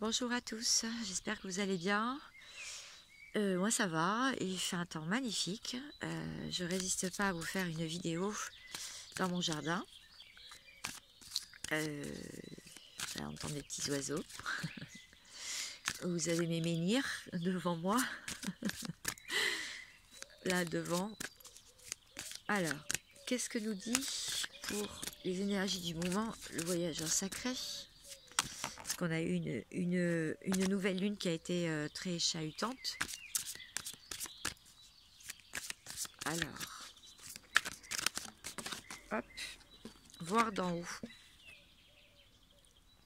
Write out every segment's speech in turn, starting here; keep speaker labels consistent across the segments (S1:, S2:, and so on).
S1: Bonjour à tous, j'espère que vous allez bien. Moi ça va, et il fait un temps magnifique. Je résiste pas à vous faire une vidéo dans mon jardin. Vous allez entendre des petits oiseaux. Vous avez mes menhirs devant moi. Là devant. Alors, qu'est-ce que nous dit pour les énergies du moment le voyageur sacré? Parce qu'on a eu une nouvelle lune qui a été très chahutante. Alors, hop, voir d'en haut.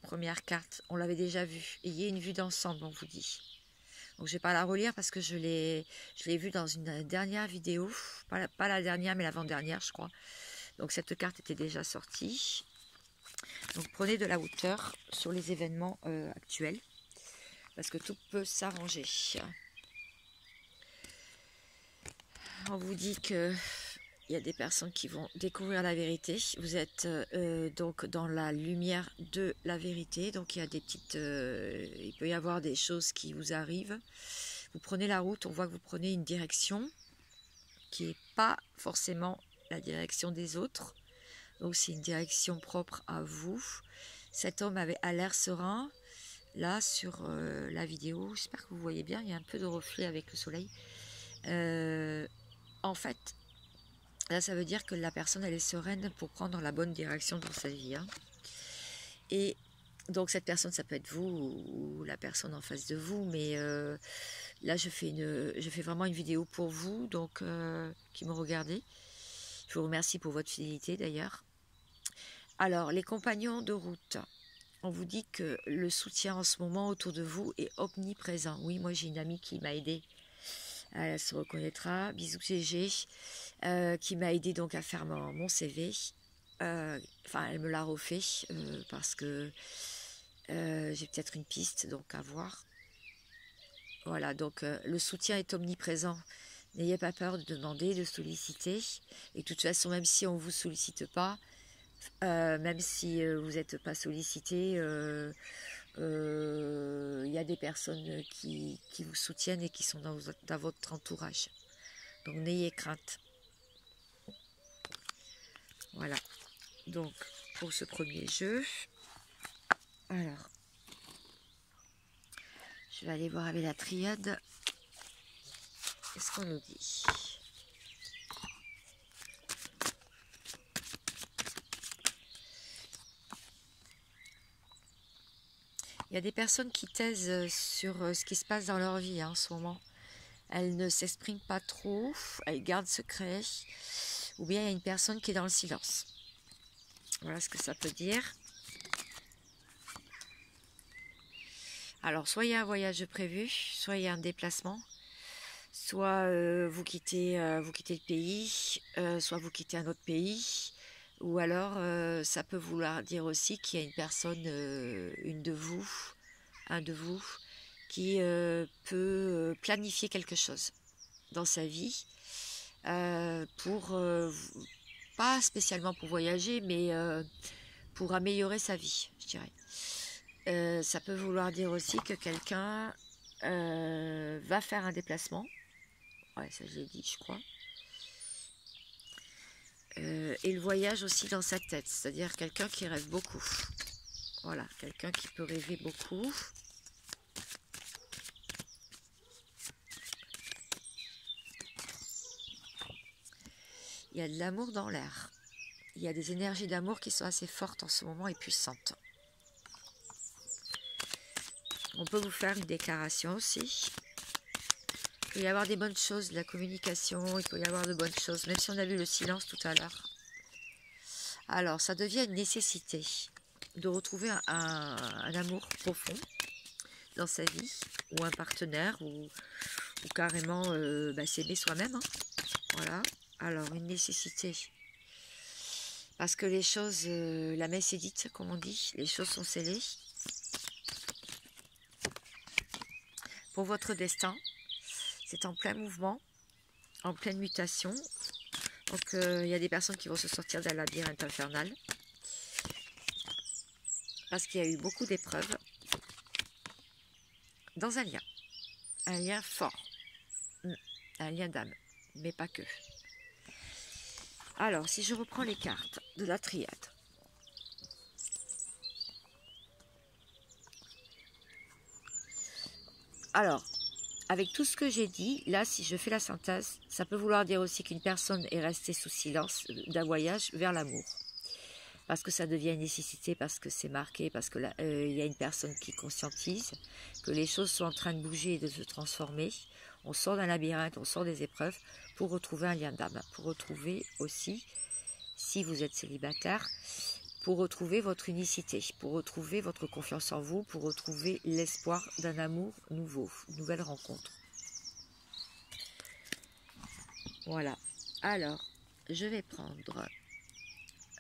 S1: Première carte, on l'avait déjà vue. Ayez une vue d'ensemble, on vous dit. Donc je ne vais pas la relire parce que je l'ai vue dans une dernière vidéo. Pas la dernière, mais l'avant-dernière, je crois. Donc cette carte était déjà sortie. Donc prenez de la hauteur sur les événements actuels. Parce que tout peut s'arranger. On vous dit que il y a des personnes qui vont découvrir la vérité. Vous êtes donc dans la lumière de la vérité. Donc il y a des petites... il peut y avoir des choses qui vous arrivent. Vous prenez la route, on voit que vous prenez une direction qui n'est pas forcément la direction des autres. Donc c'est une direction propre à vous. Cet homme a l'air serein. Là sur la vidéo, j'espère que vous voyez bien, il y a un peu de reflet avec le soleil. En fait, là, ça veut dire que la personne, elle est sereine pour prendre la bonne direction dans sa vie. Hein. Et donc, cette personne, ça peut être vous ou la personne en face de vous. Mais là, je fais vraiment une vidéo pour vous, donc qui me regardez. Je vous remercie pour votre fidélité, d'ailleurs. Alors, les compagnons de route. On vous dit que le soutien en ce moment autour de vous est omniprésent. Oui, moi, j'ai une amie qui m'a aidée. Elle se reconnaîtra. Bisous GG. Qui m'a aidé donc à faire mon CV. Enfin, elle me l'a refait parce que j'ai peut-être une piste donc à voir. Voilà, donc le soutien est omniprésent. N'ayez pas peur de demander, de solliciter. Et de toute façon, même si on ne vous sollicite pas, même si vous n'êtes pas sollicité, il y a des personnes qui vous soutiennent et qui sont dans votre entourage. Donc n'ayez crainte. Voilà, donc pour ce premier jeu, alors, je vais aller voir avec la triade, qu'est-ce qu'on nous dit? Il y a des personnes qui taisent sur ce qui se passe dans leur vie en ce moment. Elles ne s'expriment pas trop, elles gardent secret, ou bien il y a une personne qui est dans le silence. Voilà ce que ça peut dire. Alors, soit il y a un voyage prévu, soit il y a un déplacement, soit vous quittez le pays, soit vous quittez un autre pays, ou alors ça peut vouloir dire aussi qu'il y a une personne, un de vous, qui peut planifier quelque chose dans sa vie, pas spécialement pour voyager, mais pour améliorer sa vie, je dirais. Ça peut vouloir dire aussi que quelqu'un va faire un déplacement. Ouais, ça je l'ai dit, je crois. Et le voyage aussi dans sa tête, c'est-à-dire quelqu'un qui rêve beaucoup. Voilà, quelqu'un qui peut rêver beaucoup. Il y a de l'amour dans l'air. Il y a des énergies d'amour qui sont assez fortes en ce moment et puissantes. On peut vous faire une déclaration aussi. Il peut y avoir des bonnes choses, de la communication, il peut y avoir de bonnes choses, même si on a vu le silence tout à l'heure. Alors, ça devient une nécessité de retrouver un amour profond dans sa vie, ou un partenaire, ou carrément s'aimer soi-même. Hein. Voilà, alors une nécessité. Parce que les choses, la messe est dite, comme on dit, les choses sont scellées. Pour votre destin, c'est en plein mouvement, en pleine mutation. Donc il y a des personnes qui vont se sortir d'un labyrinthe infernal. Parce qu'il y a eu beaucoup d'épreuves. dans un lien fort, un lien d'âme, mais pas que. Alors, si je reprends les cartes de la triade, alors, avec tout ce que j'ai dit, là, si je fais la synthèse, ça peut vouloir dire aussi qu'une personne est restée sous silence d'un voyage vers l'amour. Parce que ça devient une nécessité, parce que c'est marqué, parce que il y a une personne qui conscientise que les choses sont en train de bouger et de se transformer. On sort d'un labyrinthe, on sort des épreuves pour retrouver un lien d'âme, pour retrouver aussi, si vous êtes célibataire, pour retrouver votre unicité, pour retrouver votre confiance en vous, pour retrouver l'espoir d'un amour nouveau, une nouvelle rencontre. Voilà. Alors, je vais prendre...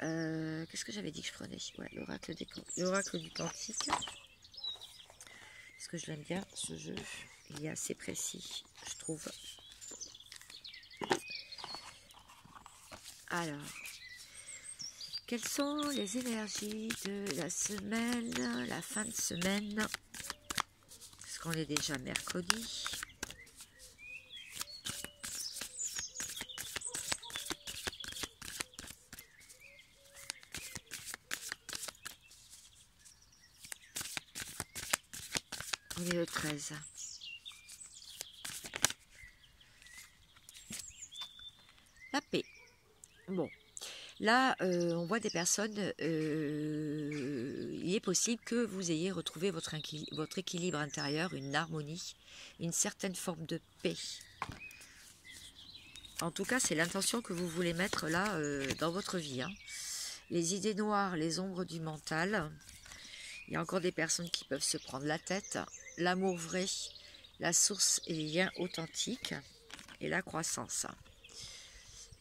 S1: qu'est-ce que j'avais dit que je prenais? Ouais, l'oracle du Cantique. Parce que je l'aime bien, ce jeu. Il est assez précis, je trouve. Alors, quelles sont les énergies de la semaine, la fin de semaine? Parce qu'on est déjà mercredi. On est le 13. La paix. Bon. Là, on voit des personnes, il est possible que vous ayez retrouvé votre équilibre intérieur, une harmonie, une certaine forme de paix. En tout cas, c'est l'intention que vous voulez mettre là dans votre vie. Hein. Les idées noires, les ombres du mental. Il y a encore des personnes qui peuvent se prendre la tête. L'amour vrai, la source et les liens authentiques et la croissance.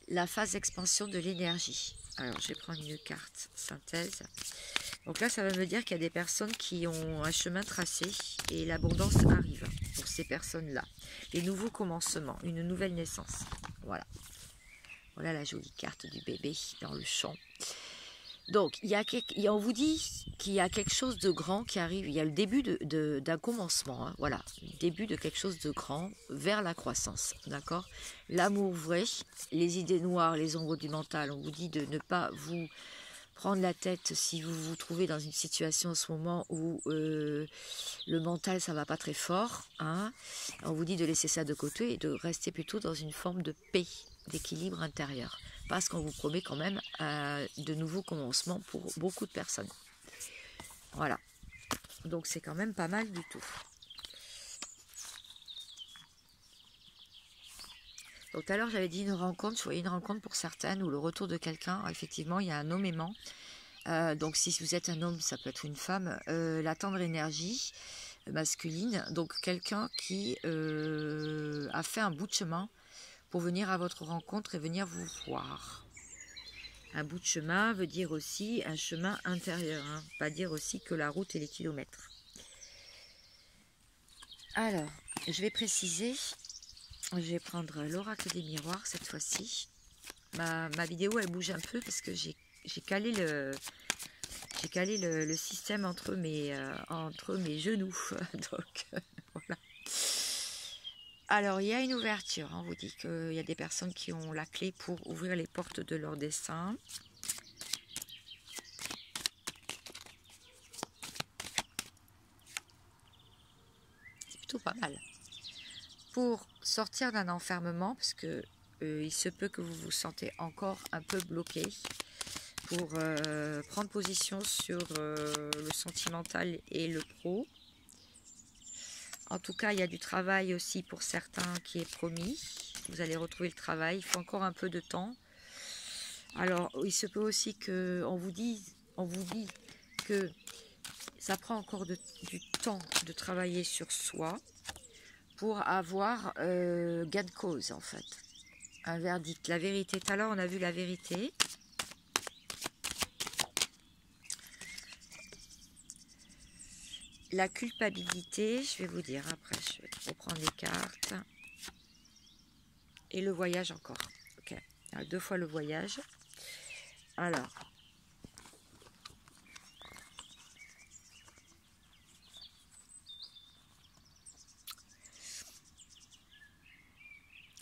S1: La phase d'expansion de l'énergie. Alors, je vais prendre une carte synthèse. Donc là, ça va me dire qu'il y a des personnes qui ont un chemin tracé et l'abondance arrive pour ces personnes-là. Les nouveaux commencements, une nouvelle naissance. Voilà. Voilà la jolie carte du bébé dans le champ. Donc, on vous dit qu'il y a quelque chose de grand qui arrive. Il y a le début d'un commencement. Hein, voilà, le début de quelque chose de grand vers la croissance. D'accord? L'amour vrai, les idées noires, les ombres du mental. On vous dit de ne pas vous prendre la tête si vous vous trouvez dans une situation en ce moment où le mental, ça va pas très fort. Hein. On vous dit de laisser ça de côté et de rester plutôt dans une forme de paix, d'équilibre intérieur. Parce qu'on vous promet quand même de nouveaux commencements pour beaucoup de personnes. Voilà. Donc c'est quand même pas mal du tout. Donc tout à l'heure j'avais dit une rencontre, je voyais une rencontre pour certaines ou le retour de quelqu'un. Effectivement, il y a un nommément. Donc si vous êtes un homme, ça peut être une femme. La tendre énergie masculine. Donc quelqu'un qui a fait un bout de chemin pour venir à votre rencontre et venir vous voir. Un bout de chemin veut dire aussi un chemin intérieur, hein, pas dire aussi que la route et les kilomètres. Alors, je vais préciser, je vais prendre l'oracle des miroirs cette fois-ci. Ma vidéo, elle bouge un peu parce que j'ai calé le système entre mes genoux. Donc, voilà. Alors, il y a une ouverture. On vous dit qu'il y a des personnes qui ont la clé pour ouvrir les portes de leur destin. C'est plutôt pas mal. Pour sortir d'un enfermement, parce que il se peut que vous vous sentez encore un peu bloqué, pour prendre position sur le sentimental et le pro. En tout cas, il y a du travail aussi pour certains qui est promis. Vous allez retrouver le travail. Il faut encore un peu de temps. Alors, il se peut aussi qu'on vous dise que ça prend encore du temps de travailler sur soi pour avoir gain de cause, en fait. Un verdict. La vérité. Tout à l'heure, on a vu la vérité. La culpabilité, je vais vous dire après, je vais reprendre les cartes. Et le voyage encore. Ok. Alors, 2 fois le voyage. Alors.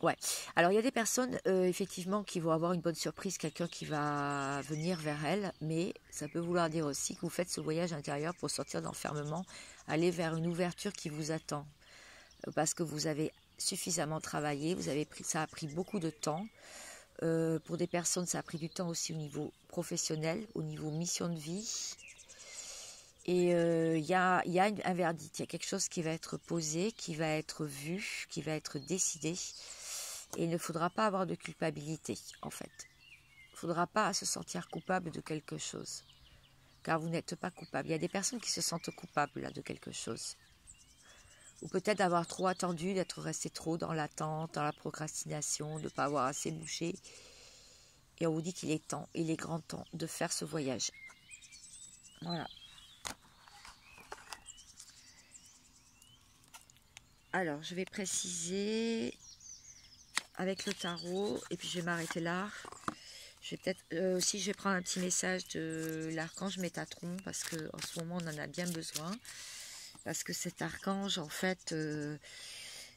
S1: Ouais. Alors, il y a des personnes, effectivement, qui vont avoir une bonne surprise, quelqu'un qui va venir vers elles, mais ça peut vouloir dire aussi que vous faites ce voyage intérieur pour sortir d'enfermement, aller vers une ouverture qui vous attend. Parce que vous avez suffisamment travaillé, ça a pris beaucoup de temps. Pour des personnes, ça a pris du temps aussi au niveau professionnel, au niveau mission de vie. Et il y a un verdict, il y a quelque chose qui va être posé, qui va être vu, qui va être décidé. Et il ne faudra pas avoir de culpabilité, en fait. Il ne faudra pas se sentir coupable de quelque chose. Car vous n'êtes pas coupable. Il y a des personnes qui se sentent coupables là, de quelque chose. Ou peut-être d'avoir trop attendu, d'être resté trop dans l'attente, dans la procrastination, de ne pas avoir assez bougé. Et on vous dit qu'il est temps, il est grand temps de faire ce voyage. Voilà. Alors, je vais préciser avec le tarot, et puis je vais m'arrêter là. Je vais peut-être aussi, je vais prendre un petit message de l'archange Métatron, parce qu'en ce moment, on en a bien besoin. Parce que cet archange, en fait,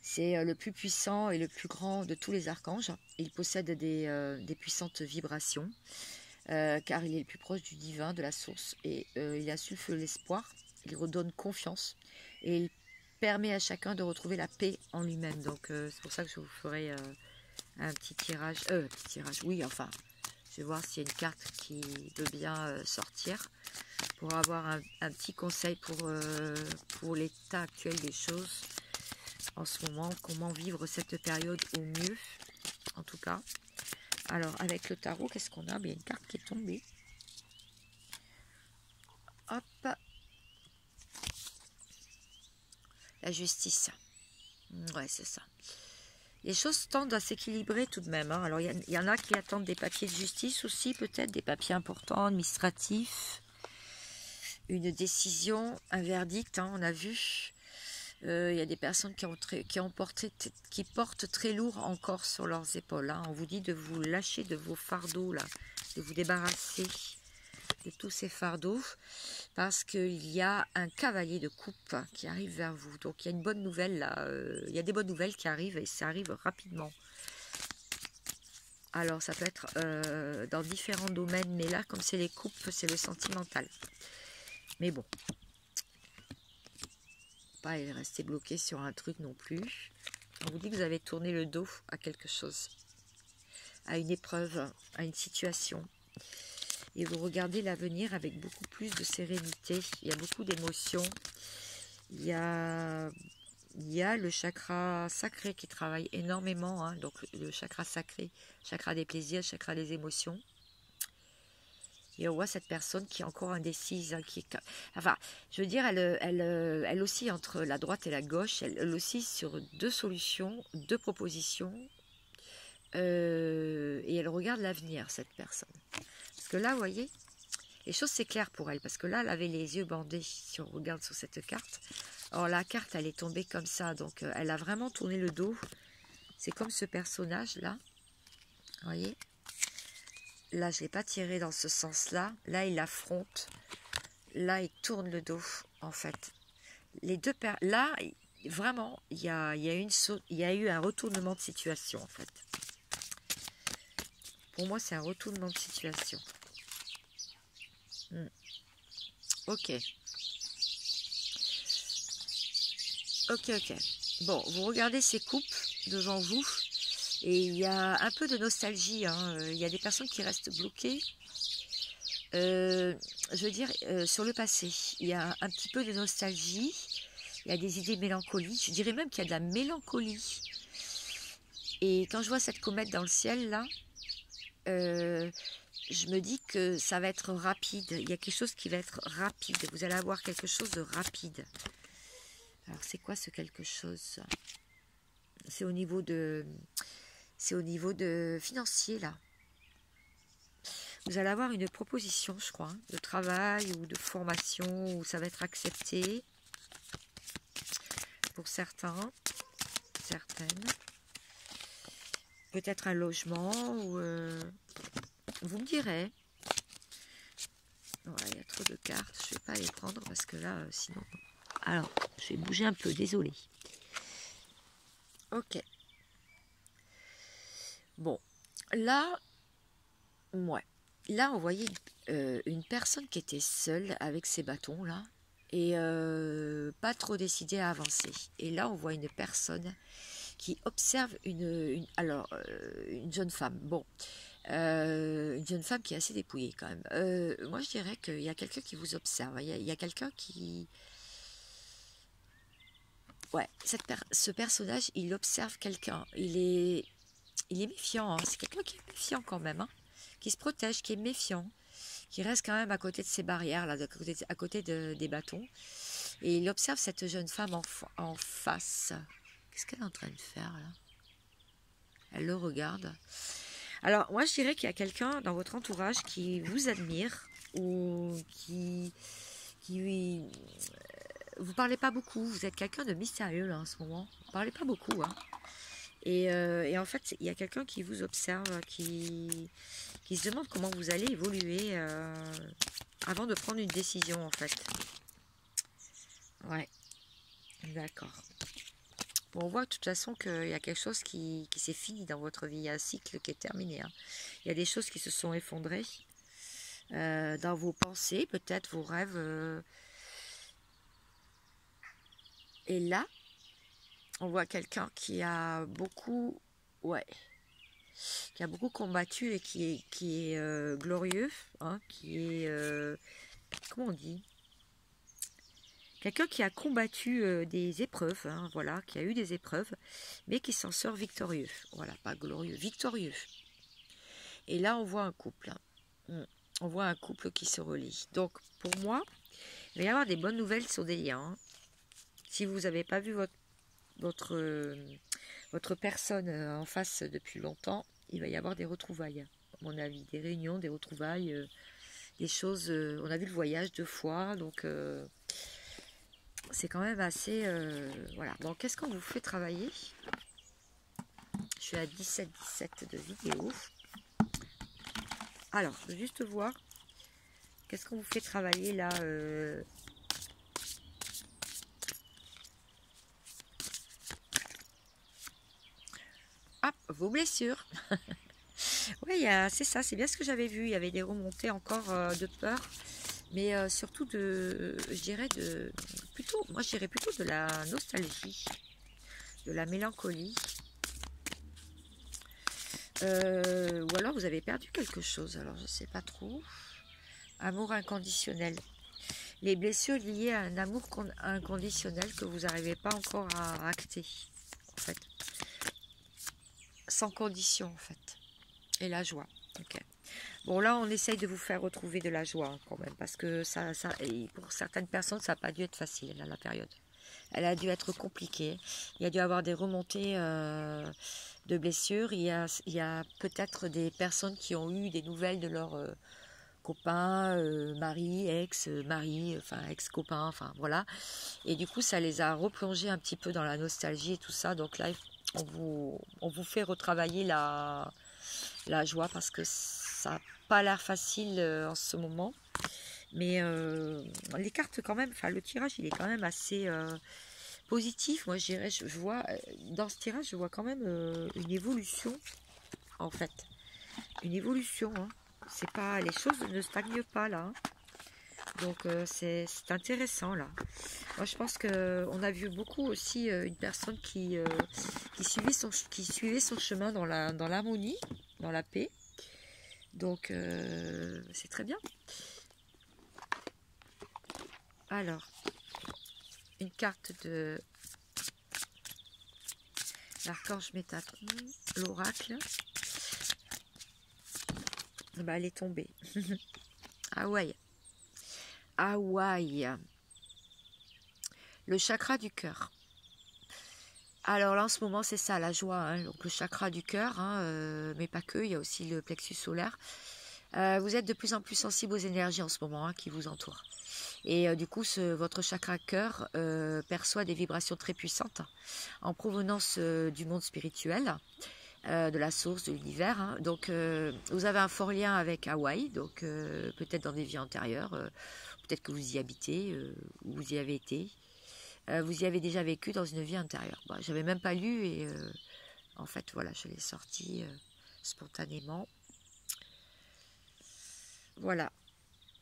S1: c'est le plus puissant et le plus grand de tous les archanges. Il possède des puissantes vibrations, car il est le plus proche du divin, de la source, et il insuffle l'espoir, il redonne confiance, et il permet à chacun de retrouver la paix en lui-même. Donc c'est pour ça que je vous ferai un petit tirage, oui, enfin, je vais voir s'il y a une carte qui veut bien sortir, pour avoir un petit conseil pour l'état actuel des choses en ce moment, comment vivre cette période au mieux, en tout cas. Alors, avec le tarot, qu'est-ce qu'on a? Il y a une carte qui est tombée. Hop. La justice. Ouais, c'est ça. Les choses tendent à s'équilibrer tout de même. Hein. Alors, il y en a qui attendent des papiers de justice aussi, peut-être, des papiers importants, administratifs. Une décision, un verdict, hein, on a vu. Il y a des personnes qui portent très lourd encore sur leurs épaules. Hein. On vous dit de vous lâcher de vos fardeaux, là, de vous débarrasser de tous ces fardeaux, parce qu'il y a un cavalier de coupe qui arrive vers vous. Donc il y a une bonne nouvelle, là. Il y a des bonnes nouvelles qui arrivent, et ça arrive rapidement. Alors ça peut être dans différents domaines, mais là, comme c'est les coupes, c'est le sentimental. Mais bon. Pas rester bloqué sur un truc non plus. On vous dit que vous avez tourné le dos à quelque chose, à une épreuve, à une situation, et vous regardez l'avenir avec beaucoup plus de sérénité. Il y a beaucoup d'émotions. Il y a le chakra sacré qui travaille énormément, hein. Donc le chakra sacré, chakra des plaisirs, chakra des émotions. Et on voit cette personne qui est encore indécise, hein, enfin, je veux dire, elle oscille entre la droite et la gauche, elle oscille sur deux solutions, deux propositions, et elle regarde l'avenir, cette personne. Parce que là, vous voyez, les choses c'est clair pour elle, parce que là, elle avait les yeux bandés, si on regarde sur cette carte. Or, la carte, elle est tombée comme ça, donc elle a vraiment tourné le dos. C'est comme ce personnage-là, vous voyez. Là, je ne l'ai pas tiré dans ce sens-là. Là, il affronte. Là, il tourne le dos, en fait. Les deux là, vraiment, il y a eu un retournement de situation, en fait. Pour moi, c'est un retournement de situation. Ok. Ok. Bon, vous regardez ces coupes devant vous. Et il y a un peu de nostalgie, hein. Il y a des personnes qui restent bloquées, je veux dire, sur le passé. Il y a un petit peu de nostalgie, il y a des idées mélancoliques, je dirais même qu'il y a de la mélancolie. Et quand je vois cette comète dans le ciel, là, je me dis que ça va être rapide. Il y a quelque chose qui va être rapide. Vous allez avoir quelque chose de rapide. Alors, c'est quoi ce quelque chose? C'est au niveau de... C'est au niveau de financier, là. Vous allez avoir une proposition, je crois, hein, de travail ou de formation, où ça va être accepté pour certains, certaines. Peut-être un logement, ou... vous me direz. Voilà, il y a trop de cartes, je ne vais pas les prendre parce que là, sinon... Alors, je vais bouger un peu, désolé. Ok. Bon, là, ouais. Là, on voyait une personne qui était seule avec ses bâtons, là, et pas trop décidée à avancer. Et là, on voit une personne qui observe une jeune femme. Bon, une jeune femme qui est assez dépouillée quand même. Moi, je dirais qu'il y a quelqu'un qui vous observe. Il y a quelqu'un qui... Ouais, ce personnage, il observe quelqu'un. Il est méfiant, hein. C'est quelqu'un qui est méfiant quand même, hein. Qui se protège, qui est méfiant, qui reste quand même à côté de ses barrières, là, à côté des bâtons. Et il observe cette jeune femme en face. Qu'est-ce qu'elle est en train de faire, là? Elle le regarde. Alors, moi, je dirais qu'il y a quelqu'un dans votre entourage qui vous admire ou qui vous parlez pas beaucoup. Vous êtes quelqu'un de mystérieux, là, en ce moment. Vous parlez pas beaucoup, hein. Et en fait, il y a quelqu'un qui vous observe, qui se demande comment vous allez évoluer avant de prendre une décision, en fait. Ouais, d'accord. Bon, on voit de toute façon qu'il y a quelque chose qui s'est fini dans votre vie. Il y a un cycle qui est terminé, hein. Il y a des choses qui se sont effondrées dans vos pensées, peut-être vos rêves. Et là, on voit quelqu'un qui a beaucoup... Ouais, qui a beaucoup combattu et qui est glorieux, hein, qui est... comment on dit? Quelqu'un qui a combattu des épreuves, hein, voilà, qui a eu des épreuves, mais qui s'en sort victorieux. Voilà, pas glorieux, victorieux. Et là, on voit un couple. On voit un couple qui se relie. Donc, pour moi, il va y avoir des bonnes nouvelles sur des liens, hein. Si vous n'avez pas vu votre personne en face depuis longtemps, il va y avoir des retrouvailles, à mon avis, des réunions, des retrouvailles, des choses. On a vu le voyage 2 fois, donc c'est quand même assez... voilà. Donc, qu'est-ce qu'on vous fait travailler? Je suis à 17 de vidéo. Alors, juste voir, qu'est-ce qu'on vous fait travailler là Ah, vos blessures. Oui, c'est ça, c'est bien ce que j'avais vu. Il y avait des remontées encore de peur, mais surtout je dirais moi je dirais plutôt de la nostalgie, de la mélancolie. Ou alors vous avez perdu quelque chose, alors je sais pas trop. Amour inconditionnel. Les blessures liées à un amour inconditionnel que vous n'arrivez pas encore à acter, en fait. Sans condition, en fait. Et la joie. Ok. Bon, là, on essaye de vous faire retrouver de la joie, hein, quand même, parce que et pour certaines personnes, ça n'a pas dû être facile, là, la période. Elle a dû être compliquée. Il y a dû avoir des remontées de blessures. Il y a peut-être des personnes qui ont eu des nouvelles de leur copain, mari, ex-mari, enfin ex-copain, enfin voilà. Et du coup, ça les a replongés un petit peu dans la nostalgie et tout ça. Donc là, on vous fait retravailler la joie parce que ça n'a pas l'air facile en ce moment. Mais les cartes quand même, enfin le tirage il est quand même assez positif. Moi je dirais, je vois dans ce tirage, je vois quand même une évolution en fait. Une évolution, hein. C'est pas, les choses ne stagnent pas là, hein. Donc c'est intéressant là. Moi je pense que on a vu beaucoup aussi une personne qui suivait son chemin dans l'harmonie, dans la paix. Donc c'est très bien. Alors, une carte de l'archange Métatron, l'oracle. Bah, elle est tombée. Hawaï. Hawaï. Le chakra du cœur. Alors là, en ce moment, c'est ça, la joie, hein. Donc le chakra du cœur, hein, mais pas que, il y a aussi le plexus solaire. Vous êtes de plus en plus sensible aux énergies en ce moment, hein, qui vous entourent. Et du coup, votre chakra cœur perçoit des vibrations très puissantes en provenance du monde spirituel, de la source, de l'univers, hein. Donc, vous avez un fort lien avec Hawaï, donc peut-être dans des vies antérieures, peut-être que vous y habitez, ou vous y avez été. Vous y avez déjà vécu dans une vie intérieure. Bon, j'avais même pas lu et en fait, voilà, je l'ai sorti. spontanément. Voilà,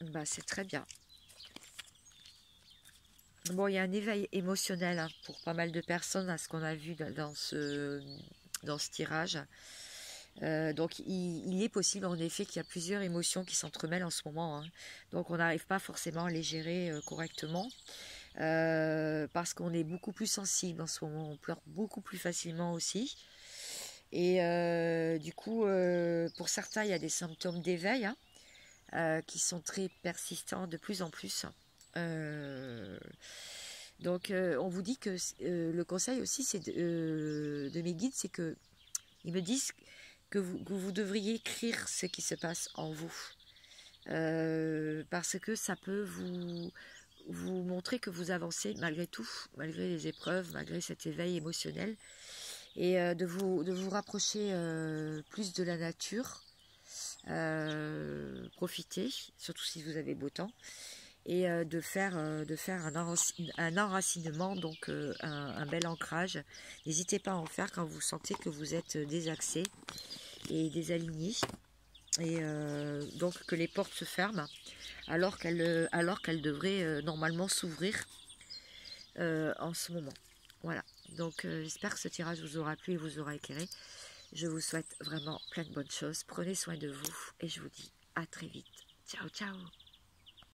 S1: bah, c'est très bien. Bon, il y a un éveil émotionnel hein, pour pas mal de personnes à ce qu'on a vu dans ce tirage. Donc il est possible en effet qu'il y a plusieurs émotions qui s'entremêlent en ce moment. Hein. Donc on n'arrive pas forcément à les gérer correctement. Parce qu'on est beaucoup plus sensible en ce moment. On pleure beaucoup plus facilement aussi. Et du coup, pour certains, il y a des symptômes d'éveil qui sont très persistants de plus en plus. Donc on vous dit que le conseil aussi c'est de mes guides, c'est que ils me disent que vous devriez écrire ce qui se passe en vous. Parce que ça peut vous montrer que vous avancez malgré tout, malgré les épreuves, malgré cet éveil émotionnel, et de vous rapprocher plus de la nature, profiter, surtout si vous avez beau temps, et de faire un enracinement, donc un bel ancrage. N'hésitez pas à en faire quand vous sentez que vous êtes désaxé et désaligné, et donc que les portes se ferment alors qu'elles devraient normalement s'ouvrir en ce moment. Voilà, donc j'espère que ce tirage vous aura plu et vous aura éclairé. Je vous souhaite vraiment plein de bonnes choses. Prenez soin de vous et je vous dis à très vite. Ciao, ciao.